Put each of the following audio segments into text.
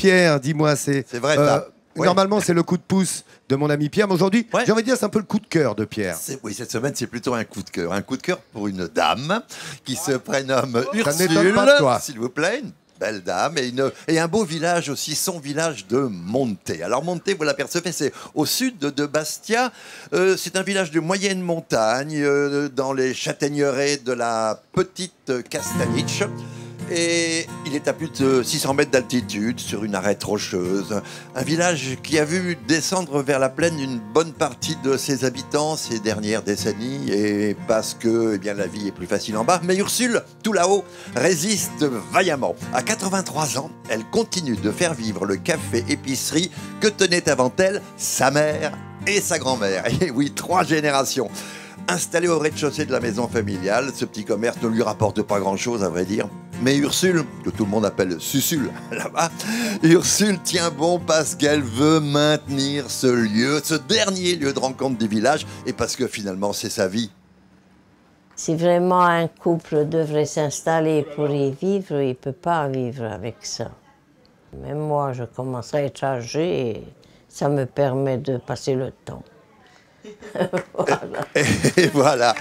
Pierre, dis-moi, c'est vrai, ça. Ouais. Normalement, c'est le coup de pouce de mon ami Pierre, mais aujourd'hui, Ouais. j'ai envie de dire, c'est un peu le coup de cœur de Pierre. Oui, cette semaine, c'est plutôt un coup de cœur. Un coup de cœur pour une dame qui se prénomme Ça ne m'étonne Ursule, pas de toi. s'il vous plaît. Une belle dame et un beau village aussi, son village de Monte. Alors Monte, vous l'apercevez, c'est au sud de Bastia. C'est un village de moyenne montagne, dans les châtaigneraies de la petite Castaniche. Et il est à plus de 600 mètres d'altitude sur une arête rocheuse. Un village qui a vu descendre vers la plaine une bonne partie de ses habitants ces dernières décennies. Et parce que la vie est plus facile en bas. Mais Ursule, tout là-haut, résiste vaillamment. À 83 ans, elle continue de faire vivre le café-épicerie que tenaient avant elle sa mère et sa grand-mère. Et oui, 3 générations. Installé au rez-de-chaussée de la maison familiale, ce petit commerce ne lui rapporte pas grand-chose, à vrai dire. Mais Ursule, que tout le monde appelle Susul là-bas, Ursule tient bon parce qu'elle veut maintenir ce lieu, ce dernier lieu de rencontre du village, et parce que finalement, c'est sa vie. Si vraiment un couple devrait s'installer pour y vivre, il ne peut pas vivre avec ça. Même moi, je commence à être âgée et ça me permet de passer le temps. Voilà. Et voilà,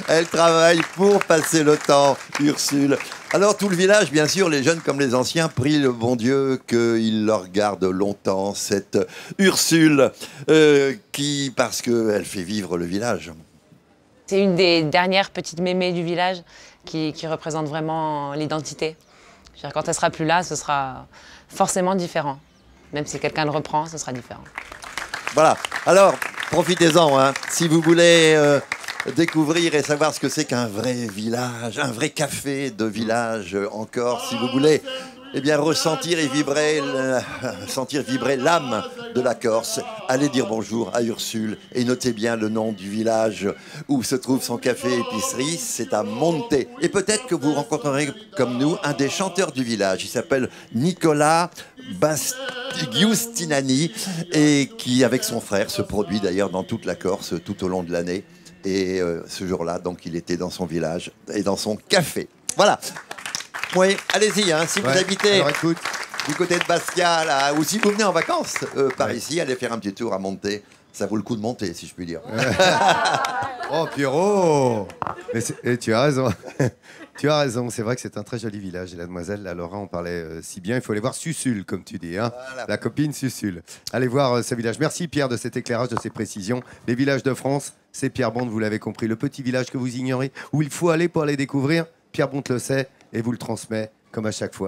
elle travaille pour passer le temps, Ursule. Alors tout le village, bien sûr, les jeunes comme les anciens, prient le bon Dieu qu'il leur garde longtemps cette Ursule parce qu'elle fait vivre le village. C'est une des dernières petites mémés du village qui représente vraiment l'identité. Quand elle sera plus là, ce sera forcément différent. Même si quelqu'un le reprend, ce sera différent. Voilà, alors profitez-en, hein. Si vous voulez découvrir et savoir ce que c'est qu'un vrai village, un vrai café de village en Corse, si vous voulez ressentir et sentir vibrer l'âme de la Corse, allez dire bonjour à Ursule et notez bien le nom du village où se trouve son café-épicerie, c'est à Monte. Et peut-être que vous rencontrerez comme nous un des chanteurs du village, il s'appelle Nicolas Giustinani et qui, avec son frère, se produit d'ailleurs dans toute la Corse tout au long de l'année. Et ce jour-là, donc, il était dans son village et dans son café. Voilà. Oui, allez-y, hein, si vous habitez du côté de Bastia, là, ou si vous venez en vacances par ici, allez faire un petit tour à Monte. Ça vaut le coup de monter, si je puis dire. Oh, Pierrot! Mais tu as raison. Tu as raison, c'est vrai que c'est un très joli village. Et la demoiselle, la Laura, on parlait si bien. Il faut aller voir Susul, comme tu dis. Hein, voilà. La copine Susul. Allez voir ce village. Merci Pierre de cet éclairage, de ces précisions. Les villages de France, c'est Pierre-Bonte, vous l'avez compris. Le petit village que vous ignorez, où il faut aller pour aller découvrir, Pierre-Bonte le sait et vous le transmet comme à chaque fois.